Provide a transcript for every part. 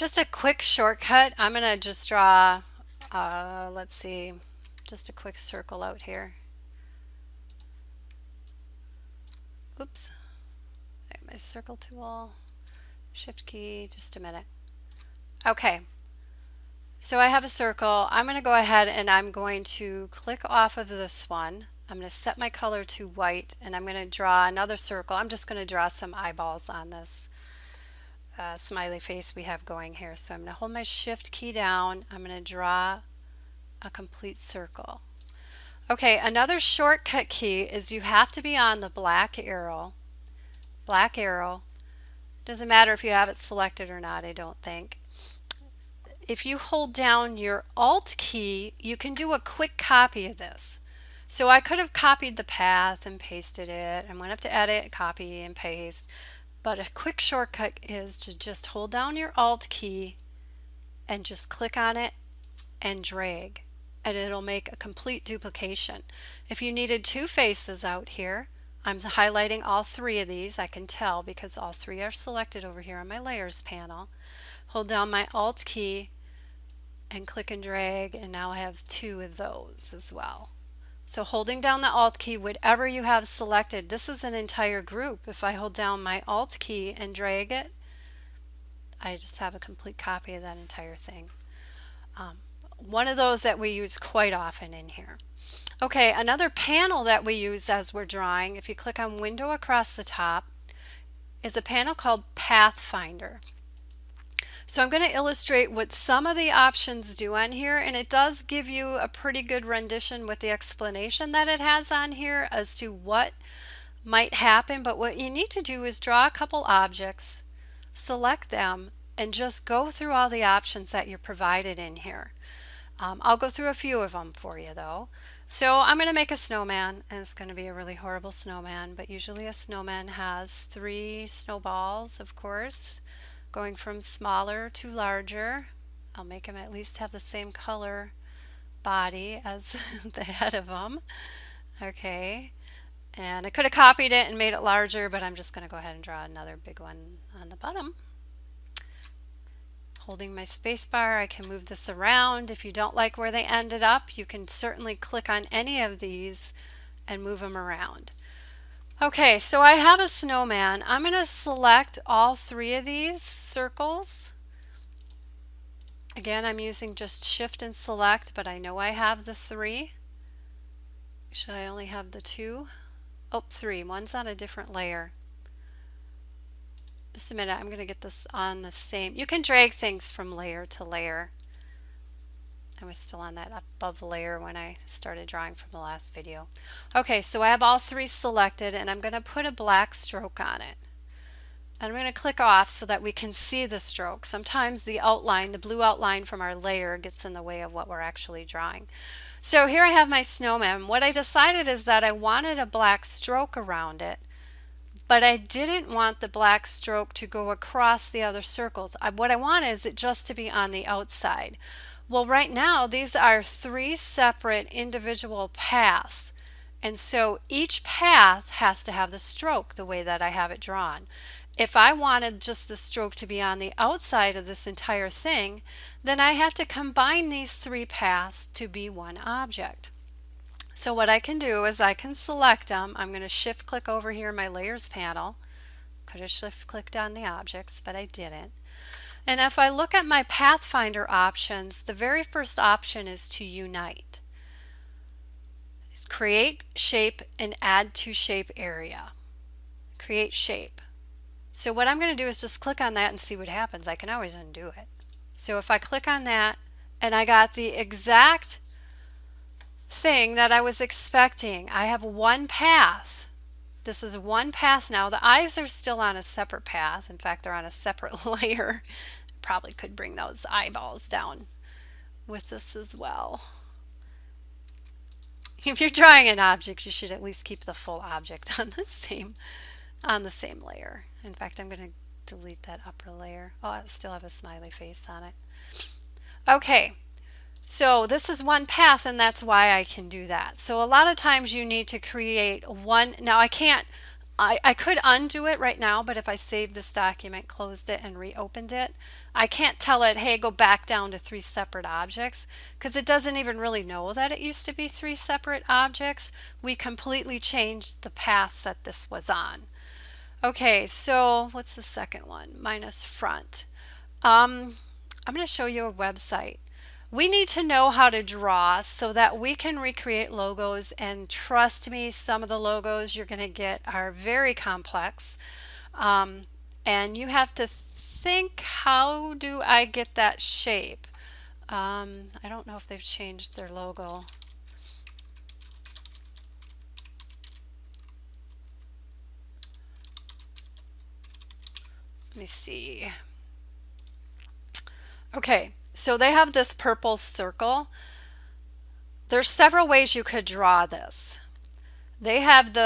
Just a quick shortcut. I'm going to just draw, let's see, just a quick circle out here. Oops. My circle tool, shift key, just a minute. Okay. So I have a circle. I'm going to go ahead and I'm going to click off of this one. I'm going to set my color to white and I'm going to draw another circle. I'm just going to draw some eyeballs on this smiley face we have going here. So I'm going to hold my shift key down. I'm going to draw a complete circle. Okay, another shortcut key is you have to be on the black arrow. Black arrow. Doesn't matter if you have it selected or not, I don't think. If you hold down your Alt key, you can do a quick copy of this. So I could have copied the path and pasted it and went up to edit, copy and paste. But a quick shortcut is to just hold down your Alt key and just click on it and drag, and it'll make a complete duplication. If you needed two faces out here, I'm highlighting all three of these. I can tell because all three are selected over here on my layers panel. Hold down my Alt key and click and drag, and now I have two of those as well. So holding down the Alt key, whatever you have selected, this is an entire group. If I hold down my Alt key and drag it, I just have a complete copy of that entire thing. One of those that we use quite often in here. Okay, another panel that we use as we're drawing, if you click on Window across the top, is a panel called Pathfinder. So I'm going to illustrate what some of the options do on here, and it does give you a pretty good rendition with the explanation that it has on here as to what might happen. But what you need to do is draw a couple objects, select them, and just go through all the options that you're provided in here. I'll go through a few of them for you though. So I'm going to make a snowman, and it's going to be a really horrible snowman, but usually a snowman has 3 snowballs, of course, going from smaller to larger. I'll make them at least have the same color body as the head of them. Okay, and I could have copied it and made it larger, but I'm just going to go ahead and draw another big one on the bottom. Holding my space bar, I can move this around. If you don't like where they ended up, you can certainly click on any of these and move them around. Okay, so I have a snowman. I'm going to select all 3 of these circles. Again, I'm using just shift and select, but I know I have the 3. Should I only have the 2? Oh, 3. One's on a different layer. Just a minute, I'm going to get this on the same. You can drag things from layer to layer. I was still on that above layer when I started drawing from the last video. Okay, so I have all 3 selected, and I'm going to put a black stroke on it. And I'm going to click off so that we can see the stroke. Sometimes the outline, the blue outline from our layer, gets in the way of what we're actually drawing. So here I have my snowman. What I decided is that I wanted a black stroke around it, but I didn't want the black stroke to go across the other circles. What I want is it just to be on the outside. Well, right now these are 3 separate individual paths, and so each path has to have the stroke the way that I have it drawn. If I wanted just the stroke to be on the outside of this entire thing, then I have to combine these 3 paths to be one object. So what I can do is I can select them. I'm going to shift click over here in my layers panel. Could have shift clicked on the objects, but I didn't. And if I look at my Pathfinder options, the very first option is to unite. It's create shape and add to shape area. Create shape. So what I'm going to do is just click on that and see what happens. I can always undo it. So if I click on that and I got the exact thing that I was expecting. I have one path. This is one path now. The eyes are still on a separate path. In fact, they're on a separate layer. Probably could bring those eyeballs down with this as well. If you're drawing an object, you should at least keep the full object on the same layer. In fact, I'm going to delete that upper layer. Oh, I still have a smiley face on it. Okay. So this is one path, and that's why I can do that. So a lot of times you need to create one. Now I can't I could undo it right now, but if I saved this document, closed it, and reopened it, I can't tell it, hey, go back down to 3 separate objects, because it doesn't even really know that it used to be 3 separate objects. We completely changed the path that this was on. Okay, so what's the second one? Minus front. I'm going to show you a website. We need to know how to draw so that we can recreate logos, and trust me, some of the logos you're going to get are very complex. And you have to think, how do I get that shape? I don't know if they've changed their logo. Let me see. Okay, so they have this purple circle. There's several ways you could draw this. They have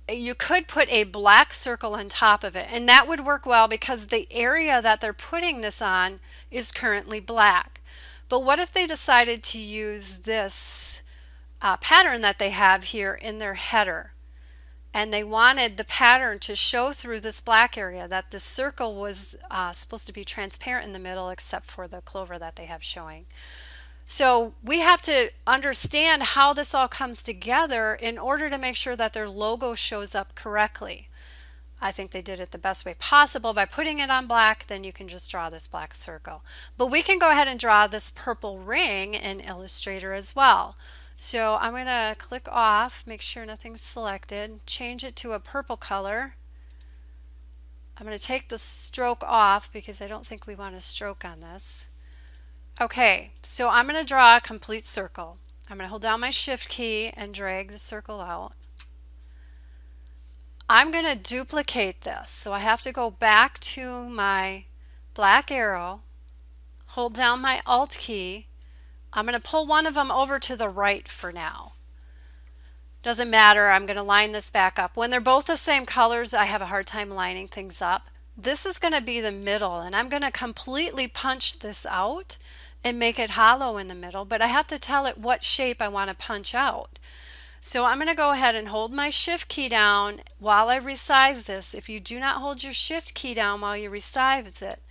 you could put a black circle on top of it, and that would work well because the area that they're putting this on is currently black. But what if they decided to use this pattern that they have here in their header, and they wanted the pattern to show through this black area, that the circle was supposed to be transparent in the middle except for the clover that they have showing. So we have to understand how this all comes together in order to make sure that their logo shows up correctly. I think they did it the best way possible by putting it on black. Then you can just draw this black circle. But we can go ahead and draw this purple ring in Illustrator as well. So I'm going to click off, make sure nothing's selected, change it to a purple color. I'm going to take the stroke off because I don't think we want a stroke on this. Okay, so I'm going to draw a complete circle. I'm going to hold down my Shift key and drag the circle out. I'm going to duplicate this, so I have to go back to my black arrow, hold down my Alt key. I'm going to pull one of them over to the right for now. Doesn't matter, I'm going to line this back up. When they're both the same colors, I have a hard time lining things up. This is going to be the middle, and I'm going to completely punch this out and make it hollow in the middle, but I have to tell it what shape I want to punch out. So I'm going to go ahead and hold my Shift key down while I resize this. If you do not hold your Shift key down while you resize it,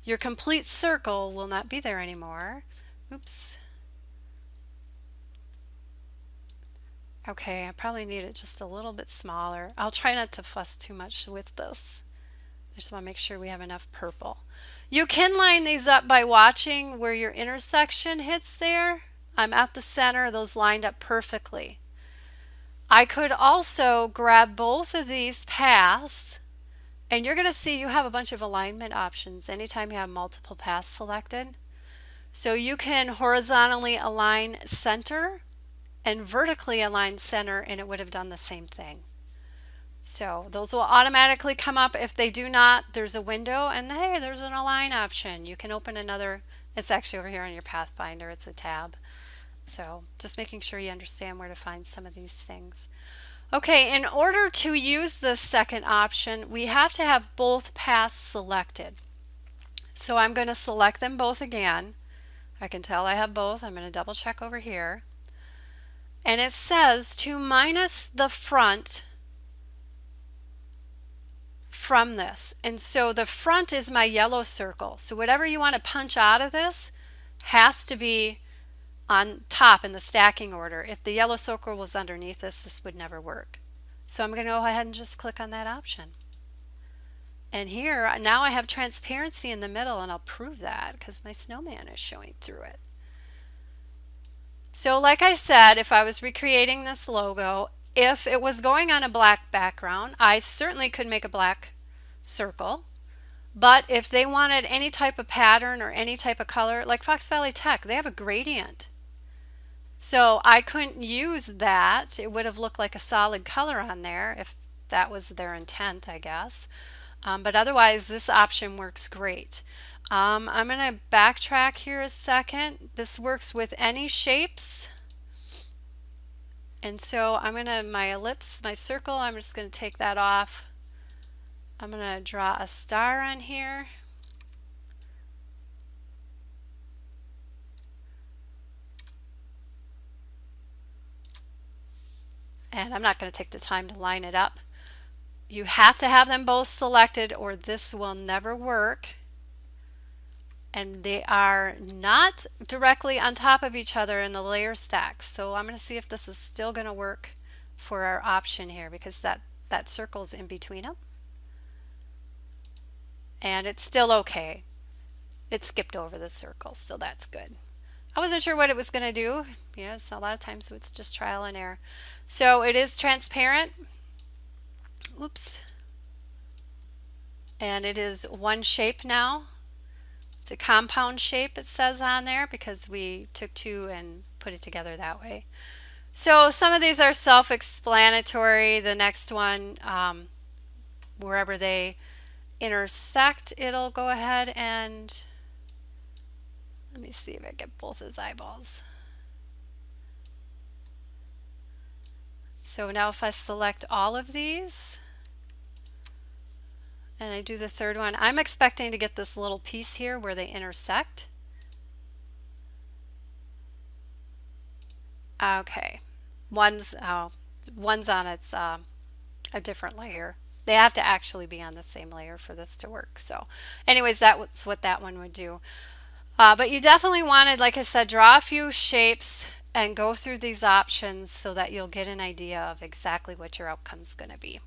your complete circle will not be there anymore. Oops. Okay, I probably need it just a little bit smaller. I'll try not to fuss too much with this. I just want to make sure we have enough purple. You can line these up by watching where your intersection hits there. I'm at the center, those lined up perfectly. I could also grab both of these paths, and you're going to see you have a bunch of alignment options anytime you have multiple paths selected. So you can horizontally align center and vertically align center, and it would have done the same thing. So those will automatically come up. If they do not, there's a window, and hey, there's an align option. You can open another. It's actually over here on your Pathfinder. It's a tab. So just making sure you understand where to find some of these things. Okay, in order to use the second option, we have to have both paths selected. So I'm going to select them both again. I can tell I have both. I'm going to double check over here. And it says to minus the front from this. And so the front is my yellow circle. So whatever you want to punch out of this has to be on top in the stacking order. If the yellow circle was underneath this would never work. So I'm going to go ahead and just click on that option. And here, now I have transparency in the middle, and I'll prove that because my snowman is showing through it. So like I said, if I was recreating this logo, if it was going on a black background, I certainly could make a black circle. But if they wanted any type of pattern or any type of color, like Fox Valley Tech, they have a gradient. So I couldn't use that. It would have looked like a solid color on there if that was their intent, I guess. But otherwise, this option works great. I'm going to backtrack here a second. This works with any shapes. And so I'm going to, my ellipse, my circle, I'm just going to take that off. I'm going to draw a star on here. And I'm not going to take the time to line it up. You have to have them both selected or this will never work. And they are not directly on top of each other in the layer stacks. So I'm going to see if this is still going to work for our option here, because that circle's in between them. And it's still okay. It skipped over the circle, so that's good. I wasn't sure what it was going to do. Yes, a lot of times it's just trial and error. So it is transparent. Oops. And it is one shape now. It's a compound shape, it says on there, because we took two and put it together that way. So some of these are self-explanatory. The next one, wherever they intersect, it'll go ahead and, let me see if I get both his eyeballs. So now if I select all of these and I do the third one, I'm expecting to get this little piece here where they intersect. Okay, one's on its a different layer. They have to actually be on the same layer for this to work. So anyways, that's what that one would do. But you definitely wanted, like I said, draw a few shapes and go through these options so that you'll get an idea of exactly what your outcome is going to be.